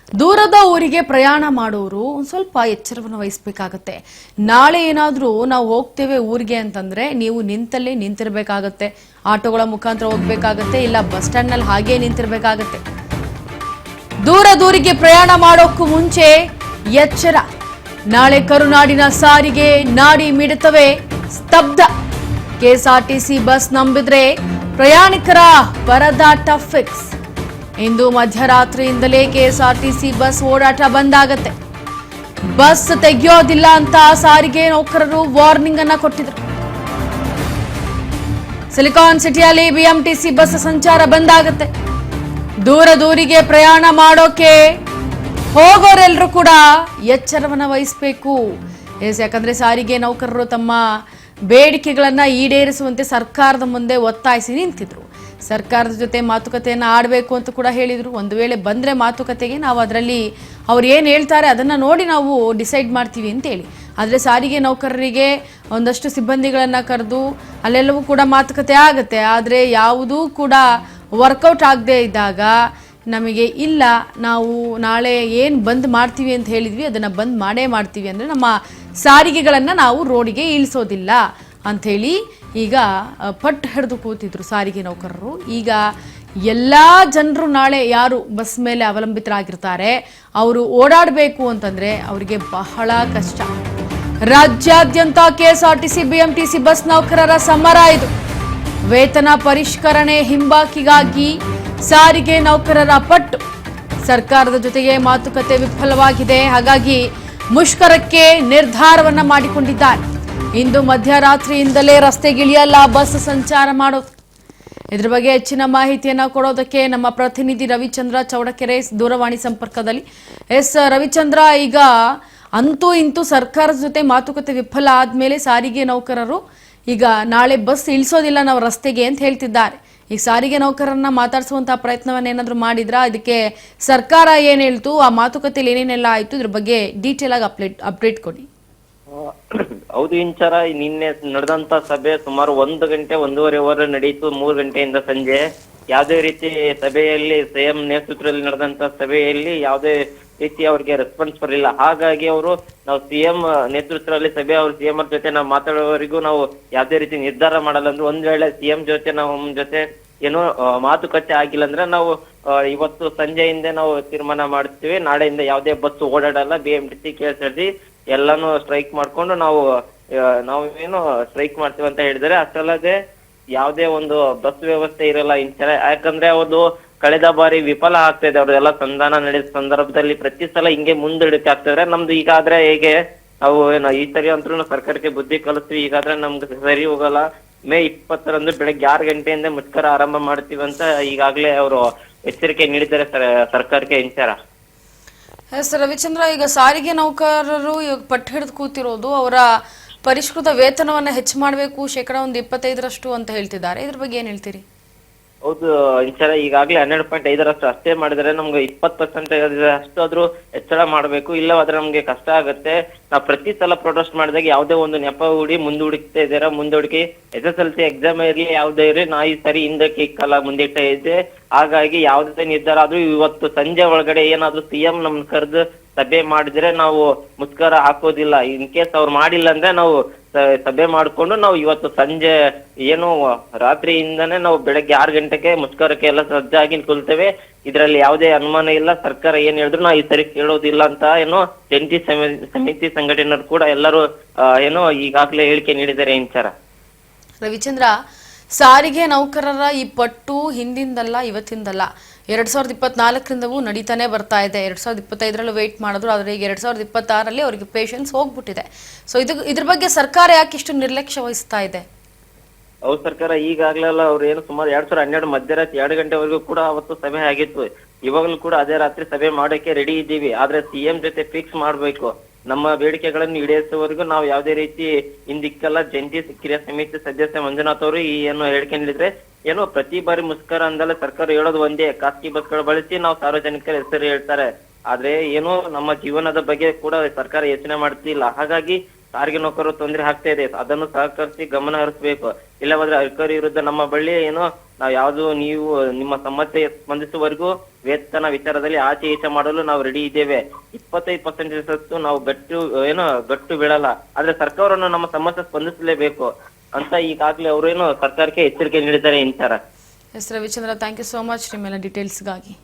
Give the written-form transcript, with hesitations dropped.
ದೂರದ ಊರಿಗೆ ಪ್ರಯಾಣ ಮಾಡೋರು ಒಂದು ಸ್ವಲ್ಪ ಎಚ್ಚರವನ್ನು ವಹಿಸಬೇಕಾಗತ್ತೆ. ನಾಳೆ ಏನಾದರೂ ನಾವು ಹೋಗ್ತೇವೆ ಊರಿಗೆ ಅಂತಂದ್ರೆ ನೀವು ನಿಂತಲ್ಲೇ ನಿಂತಿರಬೇಕಾಗತ್ತೆ, ಆಟೋಗಳ ಮುಖಾಂತರ ಹೋಗ್ಬೇಕಾಗತ್ತೆ, ಇಲ್ಲ ಬಸ್ ಸ್ಟ್ಯಾಂಡ್ ನಲ್ಲಿ ಹಾಗೆ ನಿಂತಿರಬೇಕಾಗತ್ತೆ. ದೂರದೂರಿಗೆ ಪ್ರಯಾಣ ಮಾಡೋಕ್ಕೂ ಮುಂಚೆ ಎಚ್ಚರ. ನಾಳೆ ಕರುನಾಡಿನ ಸಾರಿಗೆ ನಾಡಿ ಮಿಡಿತವೆ ಸ್ತಬ್ಧ. ಕೆಎಸ್ಆರ್ಟಿಸಿ ಬಸ್ ನಂಬಿದ್ರೆ ಪ್ರಯಾಣಿಕರ ಪರದಾಟ ಫಿಕ್ಸ್. ಇಂದು ಮಧ್ಯರಾತ್ರಿಯಿಂದಲೇ ಕೆಎಸ್ಆರ್ಟಿಸಿ ಬಸ್ ಓಡಾಟ ಬಂದಾಗತ್ತೆ. ಬಸ್ ತೆಗೆಯೋದಿಲ್ಲ ಅಂತ ಸಾರಿಗೆ ನೌಕರರು ವಾರ್ನಿಂಗ್ ಅನ್ನ ಕೊಟ್ಟಿದ್ರು. ಸಿಲಿಕಾನ್ ಸಿಟಿಯಲ್ಲಿ ಬಿಎಂಟಿಸಿ ಬಸ್ ಸಂಚಾರ ಬಂದಾಗತ್ತೆ. ದೂರದೂರಿಗೆ ಪ್ರಯಾಣ ಮಾಡೋಕೆ ಹೋಗೋರೆಲ್ಲರೂ ಕೂಡ ಎಚ್ಚರವನ್ನ ವಹಿಸಬೇಕು. ಯಾಕಂದ್ರೆ ಸಾರಿಗೆ ನೌಕರರು ತಮ್ಮ ಬೇಡಿಕೆಗಳನ್ನ ಈಡೇರಿಸುವಂತೆ ಸರ್ಕಾರದ ಮುಂದೆ ಒತ್ತಾಯಿಸಿ ನಿಂತಿದ್ರು. ಸರ್ಕಾರದ ಜೊತೆ ಮಾತುಕತೆಯನ್ನು ಆಡಬೇಕು ಅಂತ ಕೂಡ ಹೇಳಿದ್ರು. ಒಂದು ವೇಳೆ ಬಂದ್ರೆ ಮಾತುಕತೆಗೆ ನಾವು ಅದರಲ್ಲಿ ಅವ್ರು ಏನು ಹೇಳ್ತಾರೆ ಅದನ್ನ ನೋಡಿ ನಾವು ಡಿಸೈಡ್ ಮಾಡ್ತೀವಿ ಅಂತೇಳಿ. ಆದರೆ ಸಾರಿಗೆ ನೌಕರರಿಗೆ ಒಂದಷ್ಟು ಸಿಬ್ಬಂದಿಗಳನ್ನ ಕರೆದು ಅಲ್ಲೆಲ್ಲವೂ ಕೂಡ ಮಾತುಕತೆ ಆಗುತ್ತೆ. ಆದರೆ ಯಾವುದೂ ಕೂಡ ವರ್ಕೌಟ್ ಆಗದೆ ಇದ್ದಾಗ ನಮಗೆ ಇಲ್ಲ, ನಾವು ನಾಳೆ ಏನು ಬಂದ್ ಮಾಡ್ತೀವಿ ಅಂತ ಹೇಳಿದ್ವಿ ಅದನ್ನು ಬಂದ್ ಮಾಡೇ ಮಾಡ್ತೀವಿ, ಅಂದರೆ ನಮ್ಮ ಸಾರಿಗೆಗಳನ್ನು ನಾವು ರೋಡಿಗೆ ಇಳಿಸೋದಿಲ್ಲ ಅಂಥೇಳಿ ಈಗ ಪಟ್ಟು ಹಿಡಿದು ಕೂತಿದ್ರು ಸಾರಿಗೆ ನೌಕರರು. ಈಗ ಎಲ್ಲ ಜನರು ನಾಳೆ ಯಾರು ಬಸ್ ಮೇಲೆ ಅವಲಂಬಿತರಾಗಿರ್ತಾರೆ ಅವರು ಓಡಾಡಬೇಕು ಅಂತಂದರೆ ಅವರಿಗೆ ಬಹಳ ಕಷ್ಟ. ರಾಜ್ಯಾದ್ಯಂತ ಕೆಎಸ್ಆರ್ಟಿಸಿ ಬಿಎಂಟಿಸಿ ಬಸ್ ನೌಕರರ ಸಮರ ಇದು. ವೇತನ ಪರಿಷ್ಕರಣೆ ಹಿಂಬಾಕಿಗಾಗಿ ಸಾರಿಗೆ ನೌಕರರ ಪಟ್ಟು. ಸರ್ಕಾರದ ಜೊತೆಗೆ ಮಾತುಕತೆ ವಿಫಲವಾಗಿದೆ, ಹಾಗಾಗಿ ಮುಷ್ಕರಕ್ಕೆ ನಿರ್ಧಾರವನ್ನ ಮಾಡಿಕೊಂಡಿದ್ದಾರೆ. ಇಂದು ಮಧ್ಯರಾತ್ರಿಯಿಂದಲೇ ರಸ್ತೆಗಿಳಿಯಲ್ಲ ಬಸ್ ಸಂಚಾರ ಮಾಡೋದು. ಇದ್ರ ಬಗ್ಗೆ ಹೆಚ್ಚಿನ ಮಾಹಿತಿಯನ್ನ ಕೊಡೋದಕ್ಕೆ ನಮ್ಮ ಪ್ರತಿನಿಧಿ ರವಿಚಂದ್ರ ಚೌಡಕೆರೆ ದೂರವಾಣಿ ಸಂಪರ್ಕದಲ್ಲಿ. ರವಿಚಂದ್ರ, ಈಗ ಅಂತೂ ಇಂತೂ ಸರ್ಕಾರದ ಜೊತೆ ಮಾತುಕತೆ ವಿಫಲ ಆದ್ಮೇಲೆ ಸಾರಿಗೆ ನೌಕರರು ಈಗ ನಾಳೆ ಬಸ್ ಇಳಿಸೋದಿಲ್ಲ ನಾವು ರಸ್ತೆಗೆ ಅಂತ ಹೇಳ್ತಿದ್ದಾರೆ. ಈಗ ಸಾರಿಗೆ ನೌಕರರನ್ನ ಮಾತಾಡಿಸುವಂತಹ ಪ್ರಯತ್ನವನ್ನ ಏನಾದ್ರು ಮಾಡಿದ್ರಾ? ಇದಕ್ಕೆ ಸರ್ಕಾರ ಏನ್ ಹೇಳ್ತು, ಆ ಮಾತುಕತೆಯಲ್ಲಿ ಏನೇನೆಲ್ಲ ಆಯ್ತು, ಇದ್ರ ಬಗ್ಗೆ ಡೀಟೇಲ್ ಆಗಿ ಅಪ್ಡೇಟ್ ಕೊಡಿ. ಹೌದು ಇಂಚಾರ, ನಿನ್ನೆ ನಡೆದಂತ ಸಭೆ ಸುಮಾರು 1 ಗಂಟೆ 1.5 ಅವರ್ ನಡೀತು. 3 ಗಂಟೆಯಿಂದ ಸಂಜೆ ಯಾವುದೇ ರೀತಿ ಸಭೆಯಲ್ಲಿ ಸಿಎಂ ನೇತೃತ್ವದಲ್ಲಿ ನಡೆದಂತ ಸಭೆಯಲ್ಲಿ ಯಾವುದೇ ರೀತಿ ಅವ್ರಿಗೆ ರೆಸ್ಪಾನ್ಸ್ ಬರಲಿಲ್ಲ. ಹಾಗಾಗಿ ಅವರು ನಾವು ಸಿಎಂ ನೇತೃತ್ವದಲ್ಲಿ ಸಭೆ ಅವ್ರು ಸಿಎಂ ಅವ್ರ ಜೊತೆ ನಾವು ಮಾತಾಡೋವರೆಗೂ ನಾವು ಯಾವುದೇ ರೀತಿ ನಿರ್ಧಾರ ಮಾಡಲ್ಲ ಅಂದ್ರೆ, ಒಂದ್ ವೇಳೆ ಸಿಎಂ ಜೊತೆ ನಾವು ಜೊತೆ ಏನೋ ಮಾತುಕತೆ ಆಗಿಲ್ಲ ಅಂದ್ರೆ ನಾವು ಇವತ್ತು ಸಂಜೆಯಿಂದ ನಾವು ತೀರ್ಮಾನ ಮಾಡ್ತೀವಿ, ನಾಳೆಯಿಂದ ಯಾವುದೇ ಬಸ್ ಓಡಾಡಲ್ಲ, ಬಿಎಂಟಿಸಿ ಕೆಎಸ್ಆರ್ಟಿಸಿ ಎಲ್ಲಾನು ಸ್ಟ್ರೈಕ್ ಮಾಡ್ಕೊಂಡು ನಾವು ಏನು ಸ್ಟ್ರೈಕ್ ಮಾಡ್ತೀವಿ ಅಂತ ಹೇಳಿದರೆ. ಅಷ್ಟಲ್ಲದೆ ಯಾವುದೇ ಒಂದು ಬಸ್ ವ್ಯವಸ್ಥೆ ಇರಲ್ಲ ಇಂಚರ. ಯಾಕಂದ್ರೆ ಅವ್ರದ್ದು ಕಳೆದ ಬಾರಿ ವಿಫಲ ಆಗ್ತಾ ಇದೆ. ಅವ್ರದೆಲ್ಲ ಸಂಧಾನ ನಡೆದ ಸಂದರ್ಭದಲ್ಲಿ ಪ್ರತಿ ಸಲ ಹಿಂಗೆ ಮುಂದೂಡಿಕೆ ಆಗ್ತಿದ್ರೆ, ನಮ್ದು ಈಗಾದ್ರೆ ಹೇಗೆ ನಾವು ಈ ಸರಿ ಅಂತೂ ಸರ್ಕಾರಕ್ಕೆ ಬುದ್ಧಿ ಕಲಿಸ್ತೀವಿ, ಈಗಾದ್ರೆ ನಮ್ಗೆ ಸರಿ ಹೋಗಲ್ಲ, ಮೇ 20ರಂದು ಬೆಳಗ್ಗೆ 6 ಗಂಟೆಯಿಂದ ಮುಷ್ಕರ ಆರಂಭ ಮಾಡ್ತೀವಿ ಅಂತ ಈಗಾಗಲೇ ಅವರು ಎಚ್ಚರಿಕೆ ನೀಡಿದ್ದಾರೆ ಸರ್ಕಾರಕ್ಕೆ ಇಂಚಾರ. ರವಿಚಂದ್ರ, ಈಗ ಸಾರಿಗೆ ನೌಕರರು ಪಟ್ಟು ಹಿಡಿದು ಕೂತಿರೋದು ಅವರ ಪರಿಷ್ಕೃತ ವೇತನವನ್ನ ಹೆಚ್ಚು ಮಾಡಬೇಕು, 25% ಅಂತ ಹೇಳ್ತಿದ್ದಾರೆ. ಇದ್ರ ಬಗ್ಗೆ ಏನ್ ಹೇಳ್ತೀರಿ? ಹೌದು ಇಂಚಾರ, ಈಗಾಗಲೇ 12.5% ಅಷ್ಟೇ ಮಾಡಿದರೆ ನಮ್ಗೆ 20% ಅಷ್ಟಾದ್ರೂ ಹೆಚ್ಚಳ ಮಾಡಬೇಕು, ಇಲ್ಲವಾದ್ರೆ ನಮ್ಗೆ ಕಷ್ಟ ಆಗುತ್ತೆ. ನಾವು ಪ್ರತಿ ಸಲ ಪ್ರೊಟೆಸ್ಟ್ ಮಾಡಿದಾಗ ಯಾವುದೇ ಒಂದು ನೆಪ ಹೂಡಿ ಮುಂದೂಡಿಕ್ತಾ ಇದಾರೆ. ಮುಂದೂಡಿಕೆ SSLC ಎಕ್ಸಾಮ್ ಇರ್ಲಿ ಯಾವುದೇ ಇರಲಿ, ನಾ ಈ ಸರಿ ಹಿಂದಕ್ಕೆ ಇಕ್ಕಲ್ಲ ಮುಂದಿಟ್ಟ ಇದೆ. ಹಾಗಾಗಿ ಯಾವುದೇ ನಿರ್ಧಾರ ಆದ್ರೂ ಇವತ್ತು ಸಂಜೆ ಒಳಗಡೆ ಏನಾದ್ರು ಸಿಎಂ ನಮ್ನ ಕರೆದು ಸಭೆ ಮಾಡಿದ್ರೆ ನಾವು ಮುಷ್ಕರ ಹಾಕೋದಿಲ್ಲ. ಇನ್ ಕೇಸ್ ಅವ್ರು ಮಾಡಿಲ್ಲ ಅಂದ್ರೆ ನಾವು ಸಭೆ ಮಾಡ್ಕೊಂಡು ನಾವು ಇವತ್ತು ಸಂಜೆ ಏನು ರಾತ್ರಿಯಿಂದಾನೇ ನಾವು ಬೆಳಗ್ಗೆ 6 ಗಂಟೆಗೆ ಮುಷ್ಕರಕ್ಕೆ ಎಲ್ಲ ಸಜ್ಜಾಗಿ ಕುಲ್ತೇವೆ. ಇದರಲ್ಲಿ ಯಾವುದೇ ಅನುಮಾನ ಇಲ್ಲ. ಸರ್ಕಾರ ಏನ್ ಹೇಳಿದ್ರು ನಾವು ಈ ಸರಿ ಕೇಳೋದಿಲ್ಲ ಅಂತ ಏನೋ ಜಂಟಿ ಸಮಿತಿ ಸಂಘಟನೆಯವರು ಕೂಡ ಎಲ್ಲರೂ ಏನೋ ಈಗಾಗಲೇ ಹೇಳಿಕೆ ನೀಡಿದ್ದಾರೆ ಇಂಚಾರ. ರವಿಚಂದ್ರ, ಸಾರಿಗೆ ನೌಕರರ ಈ ಪಟ್ಟು ಹಿಂದಿಂದಲ್ಲ ಇವತ್ತಿಂದಲ್ಲ, 2024ರಿಂದವೂ ನಡೀತಾನೆ ಬರ್ತಾ ಇದೆ. 2025ರಲ್ಲಿ ವೇಟ್ ಮಾಡಿದ್ರು, ಆದರೆ ಈಗ 2026ರಲ್ಲಿ ಅವರಿಗೆ ಪೇಷನ್ಸ್ ಹೋಗ್ಬಿಟ್ಟಿದೆ. ಸೊ ಇದ್ರ ಬಗ್ಗೆ ಸರ್ಕಾರ ಯಾಕೆ ಇಷ್ಟು ನಿರ್ಲಕ್ಷ್ಯ ವಹಿಸ್ತಾ ಇದೆ? ಅವ್ರ ಸರ್ಕಾರ ಈಗಾಗ್ಲೆಲ್ಲ ಅವ್ರು ಏನು ಸುಮಾರು 2012 ಮಧ್ಯರಾತ್ರಿ 2 ಗಂಟೆವರೆಗೂ ಕೂಡ ಅವತ್ತು ಸಭೆ ಆಗಿತ್ತು. ಇವಾಗಲೂ ಕೂಡ ಅದೇ ರಾತ್ರಿ ಸಭೆ ಮಾಡೋಕೆ ರೆಡಿ ಇದ್ದೀವಿ. ಆದ್ರೆ ಸಿಎಂ ಜೊತೆ ಫಿಕ್ಸ್ ಮಾಡ್ಬೇಕು, ನಮ್ಮ ಬೇಡಿಕೆಗಳನ್ನು ಈಡೇರಿಸುವವರೆಗೂ ನಾವು ಯಾವುದೇ ರೀತಿ ಹಿಂದಿಕ್ಕಲ್ಲ. ಜಂಟಿ ಕ್ರಿಯಾ ಸಮಿತಿ ಸದಸ್ಯ ಮಂಜುನಾಥ್ ಅವರು ಈ ಏನು ಹೇಳಿಕೆ ನೀಡಿದ್ರೆ, ಏನೋ ಪ್ರತಿ ಬಾರಿ ಮುಷ್ಕರ ಅಂದಲ್ಲ ಸರ್ಕಾರ ಹೇಳೋದು ಒಂದೇ, ಖಾಸಗಿ ಬಸ್ಗಳು ಬಳಸಿ ನಾವು ಸಾರ್ವಜನಿಕರ ಹೆಸರು ಹೇಳ್ತಾರೆ. ಆದ್ರೆ ಏನೋ ನಮ್ಮ ಜೀವನದ ಬಗ್ಗೆ ಕೂಡ ಸರ್ಕಾರ ಯೋಚನೆ ಮಾಡ್ತಿಲ್ಲ. ಹಾಗಾಗಿ ಸಾರಿಗೆ ನೌಕರರು ತೊಂದರೆ ಆಗ್ತಾ ಇದೆ, ಅದನ್ನು ಸಹಕರಿಸಿ ಗಮನ ಹರಿಸಬೇಕು. ಇಲ್ಲವಾದ್ರೆ ಅಧಿಕಾರಿ ವಿರುದ್ಧ ನಮ್ಮ ಬಳಿ ಏನೋ ನಾವು ಯಾವ್ದು ನೀವು ನಿಮ್ಮ ಸಮಸ್ಯೆ ಸ್ಪಂದಿಸುವವರೆಗೂ ವೇತನ ವಿಚಾರದಲ್ಲಿ ಆಚೆ ಈಚೆ ಮಾಡಲು ನಾವು ರೆಡಿ ಇದ್ದೇವೆ. 25% ನಾವು ಗಟ್ಟು ಬೀಳಲ್ಲ. ಆದ್ರೆ ಸರ್ಕಾರವನ್ನು ನಮ್ಮ ಸಮಸ್ಯೆ ಸ್ಪಂದಿಸಲೇಬೇಕು ಅಂತ ಈಗಾಗಲೇ ಅವರೇನು ಸರ್ಕಾರಕ್ಕೆ ಎಚ್ಚರಿಕೆ ನೀಡಿದ್ದಾರೆ ಇಂಚಾರ. S Ravichandra, thank you so much ನಿಮ್ಮೆಲ್ಲ ಡೀಟೇಲ್ಸ್ಗಾಗಿ.